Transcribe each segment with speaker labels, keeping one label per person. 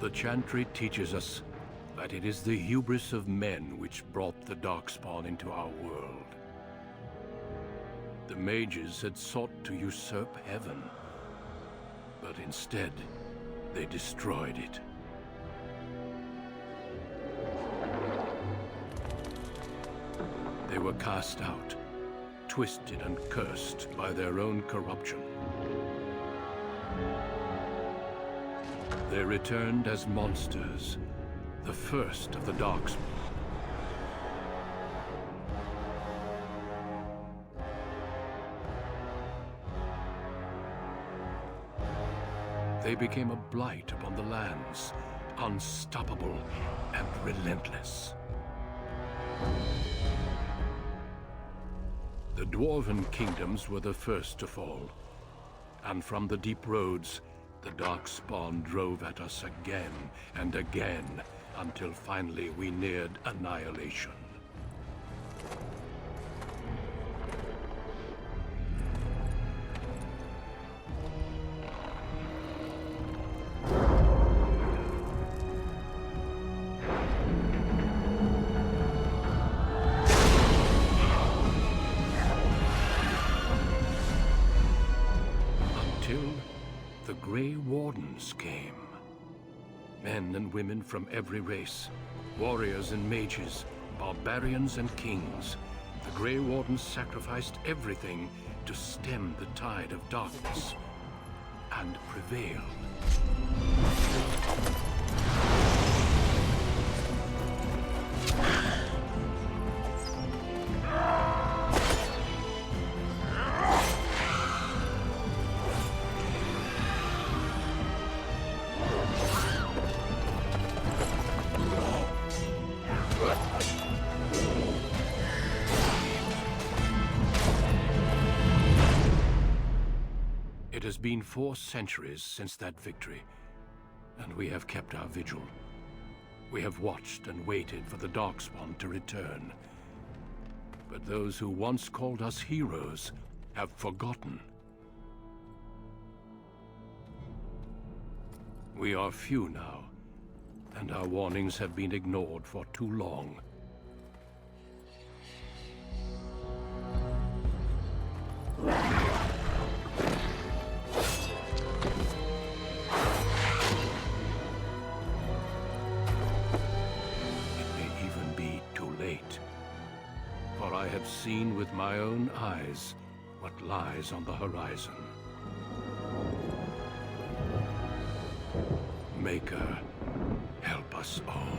Speaker 1: The Chantry teaches us that it is the hubris of men which brought the Darkspawn into our world. The mages had sought to usurp heaven, but instead, they destroyed it. They were cast out, twisted and cursed by their own corruption. They returned as monsters, the first of the Darkspawn. They became a blight upon the lands, unstoppable and relentless. The Dwarven kingdoms were the first to fall, and from the deep roads, the Darkspawn drove at us again and again, until finally we neared annihilation. The Grey Wardens came. Men and women from every race, warriors and mages, barbarians and kings. The Grey Wardens sacrificed everything to stem the tide of darkness, and prevailed. It has been 4 centuries since that victory, and we have kept our vigil. We have watched and waited for the Darkspawn to return. But those who once called us heroes have forgotten. We are few now, and our warnings have been ignored for too long. For I have seen with my own eyes what lies on the horizon. Maker, help us all.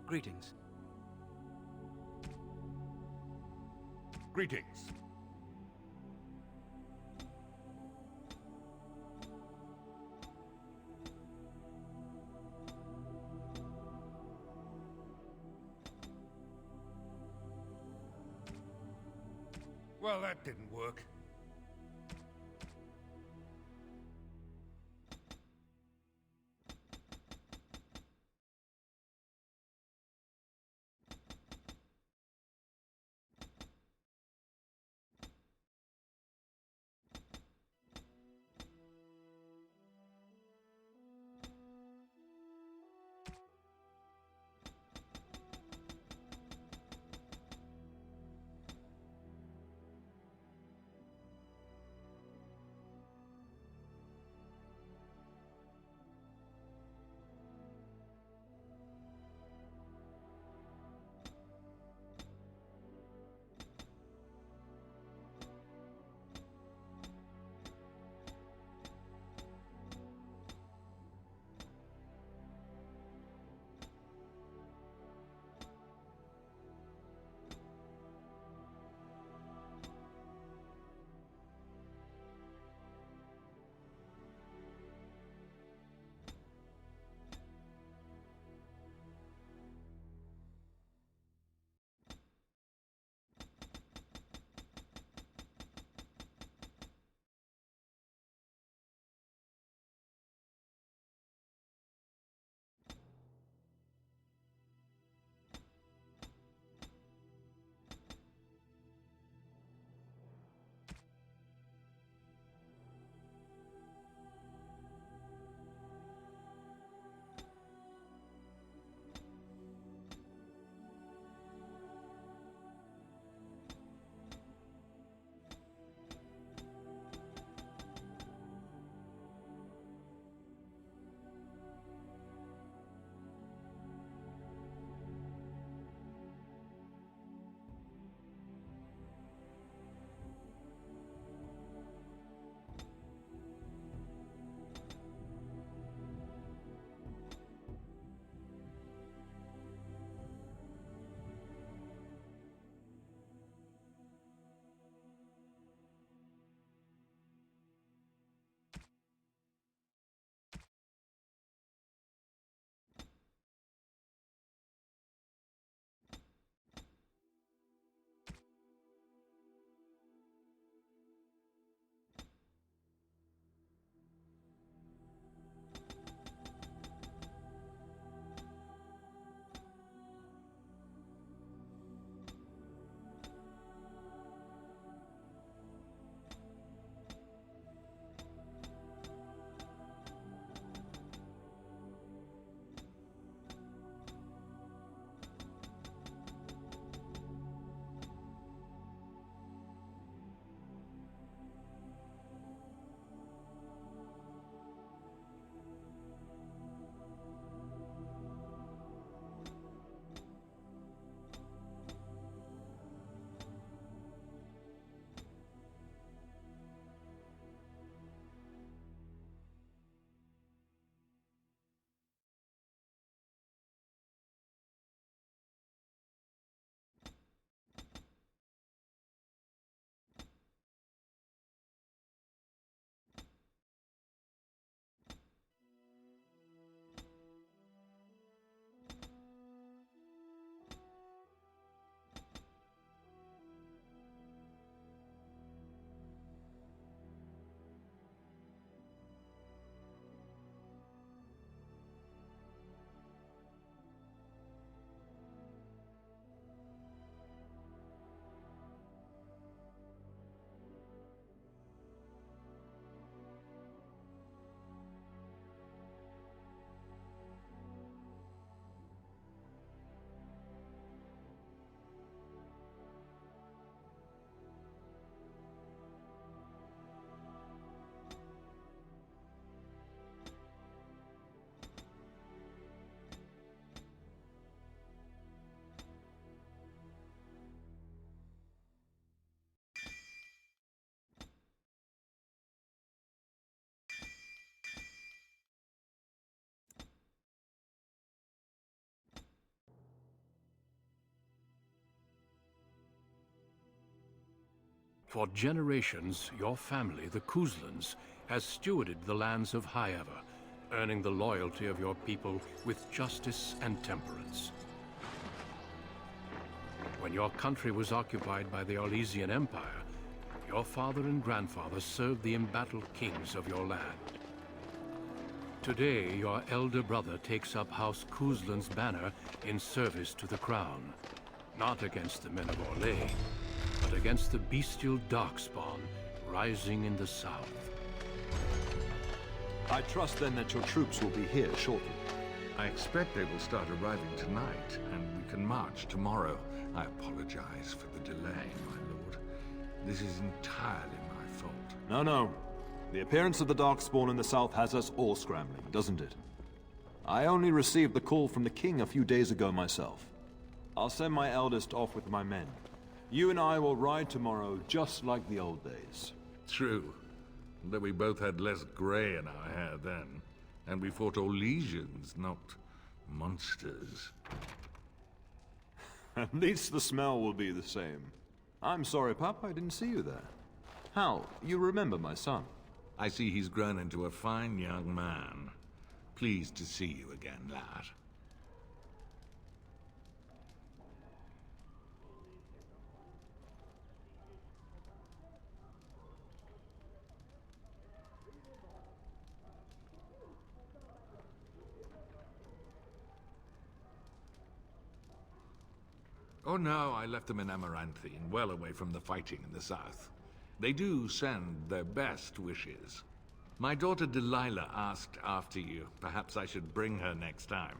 Speaker 2: Greetings.
Speaker 3: Greetings. Well, that didn't work.
Speaker 1: For generations, your family, the Kuzlans, has stewarded the lands of Highever, earning the loyalty of your people with justice and temperance. When your country was occupied by the Orlesian Empire, your father and grandfather served the embattled kings of your land. Today, your elder brother takes up House Kuzlan's banner in service to the crown, not against the men of Orlais, but against the bestial Darkspawn rising in the south.
Speaker 2: I trust then that your troops will be here shortly.
Speaker 4: I expect they will start arriving tonight, and we can march tomorrow. I apologize for the delay, my lord. This is entirely my fault.
Speaker 2: No. The appearance of the Darkspawn in the south has us all scrambling, doesn't it? I only received the call from the king a few days ago myself. I'll send my eldest off with my men. You and I will ride tomorrow just like the old days.
Speaker 4: True. Though we both had less gray in our hair then. And we fought Orlesians, not monsters.
Speaker 2: At least the smell will be the same. I'm sorry, Pup, I didn't see you there. Hal, you remember my son?
Speaker 4: I see he's grown into a fine young man. Pleased to see you again, lad. Oh no, I left them in Amaranthine, well away from the fighting in the south. They do send their best wishes. My daughter Delilah asked after you. Perhaps I should bring her next time.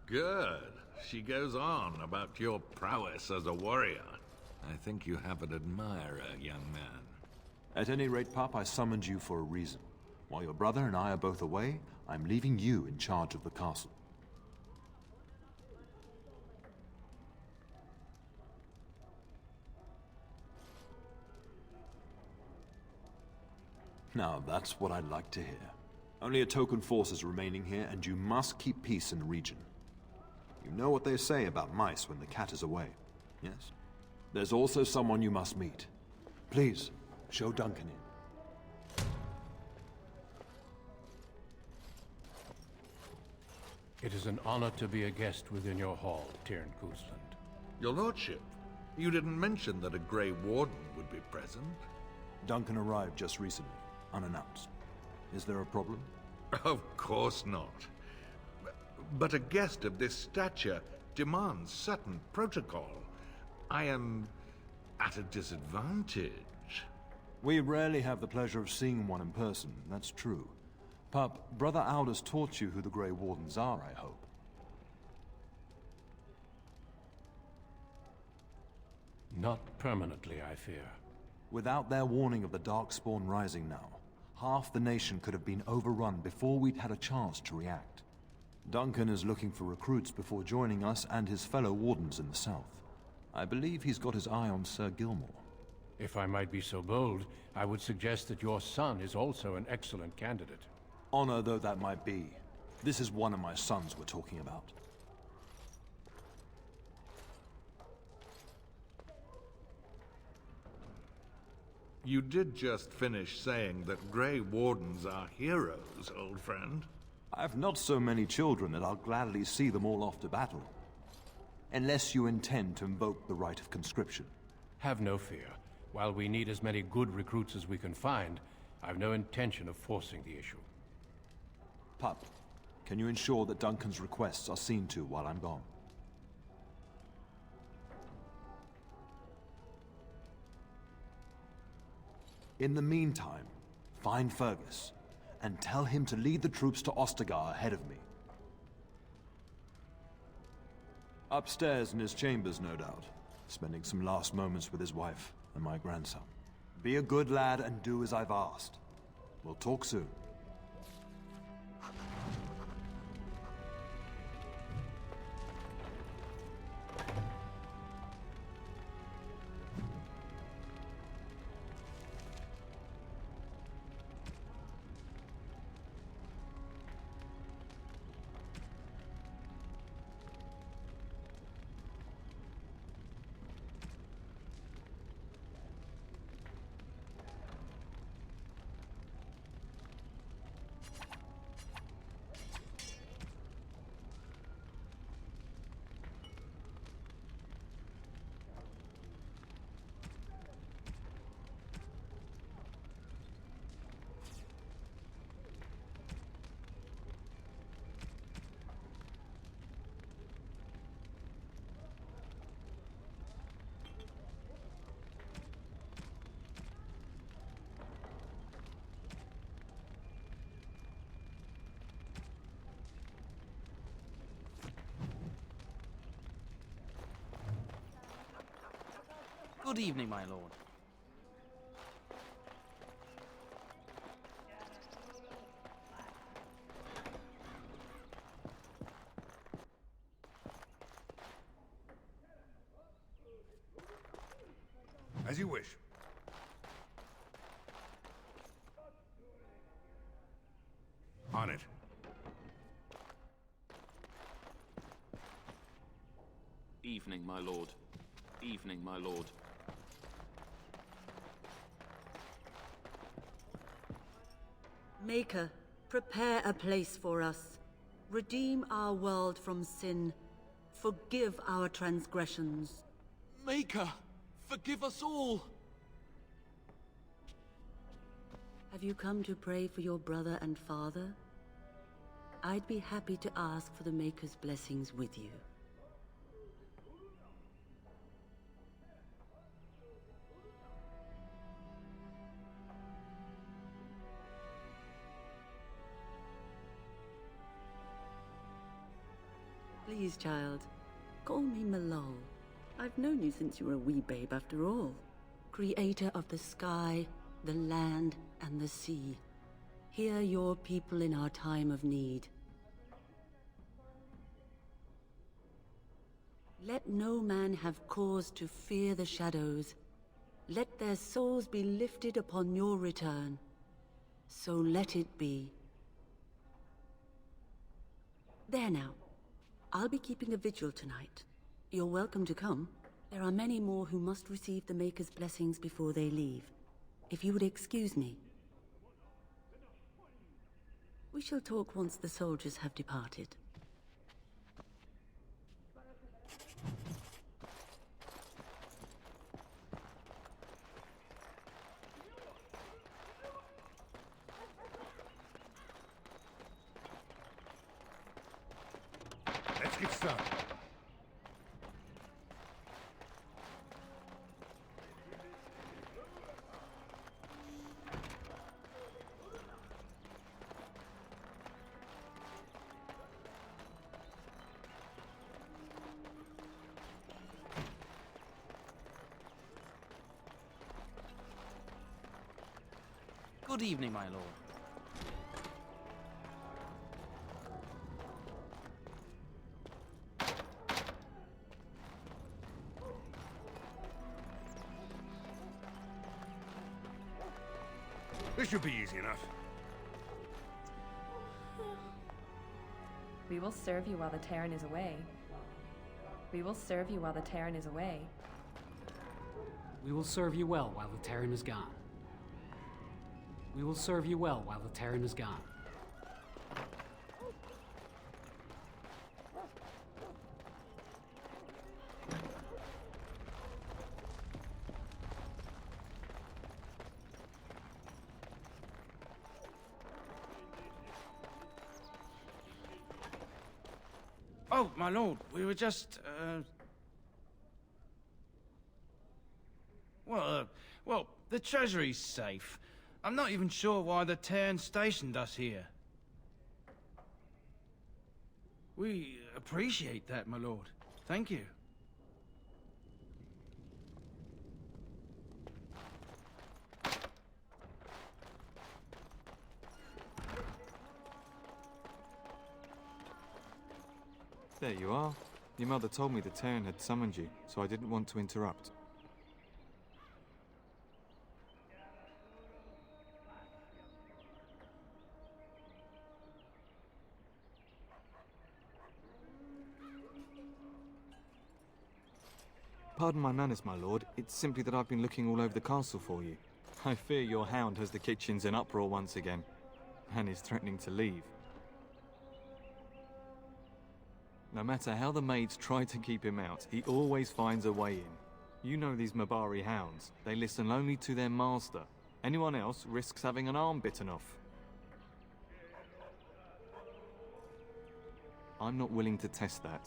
Speaker 4: Good. She goes on about your prowess as a warrior. I think you have an admirer, young man.
Speaker 2: At any rate, Pup, I summoned you for a reason. While your brother and I are both away, I'm leaving you in charge of the castle. Now, that's what I'd like to hear. Only a token force is remaining here, and you must keep peace in the region. You know what they say about mice when the cat is away, yes? There's also someone you must meet. Please, show Duncan in.
Speaker 1: It is an honor to be a guest within your hall, Tyrn Kuzland.
Speaker 4: Your lordship, you didn't mention that a Grey Warden would be present.
Speaker 2: Duncan arrived just recently, unannounced. Is there a problem?
Speaker 4: Of course not. But a guest of this stature demands certain protocol. I am at a disadvantage.
Speaker 2: We rarely have the pleasure of seeing one in person, that's true. Pup, Brother Aldous taught you who the Grey Wardens are, I hope.
Speaker 1: Not permanently, I fear.
Speaker 2: Without their warning of the Darkspawn rising now, half the nation could have been overrun before we'd had a chance to react. Duncan is looking for recruits before joining us and his fellow Wardens in the south. I believe he's got his eye on Sir Gilmore.
Speaker 1: If I might be so bold, I would suggest that your son is also an excellent candidate.
Speaker 2: Honor though that might be, this is one of my sons we're talking about.
Speaker 4: You did just finish saying that Grey Wardens are heroes, old friend.
Speaker 2: I've not so many children that I'll gladly see them all off to battle. Unless you intend to invoke the right of conscription.
Speaker 1: Have no fear. While we need as many good recruits as we can find, I've no intention of forcing the issue.
Speaker 2: Pup, can you ensure that Duncan's requests are seen to while I'm gone? In the meantime, find Fergus, and tell him to lead the troops to Ostagar ahead of me. Upstairs in his chambers, no doubt, spending some last moments with his wife and my grandson. Be a good lad and do as I've asked. We'll talk soon.
Speaker 5: Good evening, my lord.
Speaker 3: As you wish. On it.
Speaker 6: Evening, my lord. Evening, my lord.
Speaker 7: Maker, prepare a place for us. Redeem our world from sin. Forgive our transgressions.
Speaker 8: Maker, forgive us all!
Speaker 7: Have you come to pray for your brother and father? I'd be happy to ask for the Maker's blessings with you. Please, child. Call me Malol. I've known you since you were a wee babe after all. Creator of the sky, the land, and the sea. Hear your people in our time of need. Let no man have cause to fear the shadows. Let their souls be lifted upon your return. So let it be. There now. I'll be keeping a vigil tonight. You're welcome to come. There are many more who must receive the Maker's blessings before they leave. If you would excuse me. We shall talk once the soldiers have departed.
Speaker 3: Let's get started.
Speaker 5: Good evening, my lord.
Speaker 3: This should be easy enough.
Speaker 9: We will serve you while the Terran is away. We will serve you while the Terran is away.
Speaker 10: We will serve you well while the Terran is gone. We will serve you well while the Terran is gone.
Speaker 5: Oh, my lord, we were just, well, the treasury's safe. I'm not even sure why the Terran stationed us here. We appreciate that, my lord. Thank you.
Speaker 11: There you are. Your mother told me the Terran had summoned you, so I didn't want to interrupt. Pardon my manners, my lord. It's simply that I've been looking all over the castle for you. I fear your hound has the kitchens in uproar once again, and is threatening to leave. No matter how the maids try to keep him out, he always finds a way in. You know these Mabari hounds. They listen only to their master. Anyone else risks having an arm bitten off. I'm not willing to test that.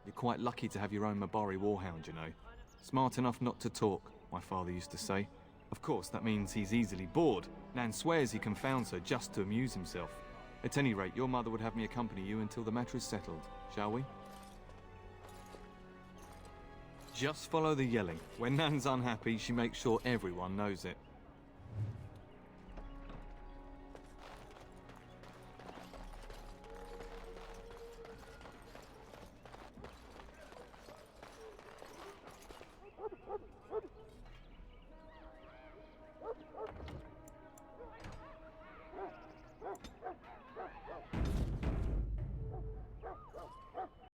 Speaker 11: You're quite lucky to have your own Mabari warhound, you know. Smart enough not to talk, my father used to say. Of course, that means he's easily bored. Nan swears he confounds her just to amuse himself. At any rate, your mother would have me accompany you until the matter is settled, shall we? Just follow the yelling. When Nan's unhappy, she makes sure everyone knows it.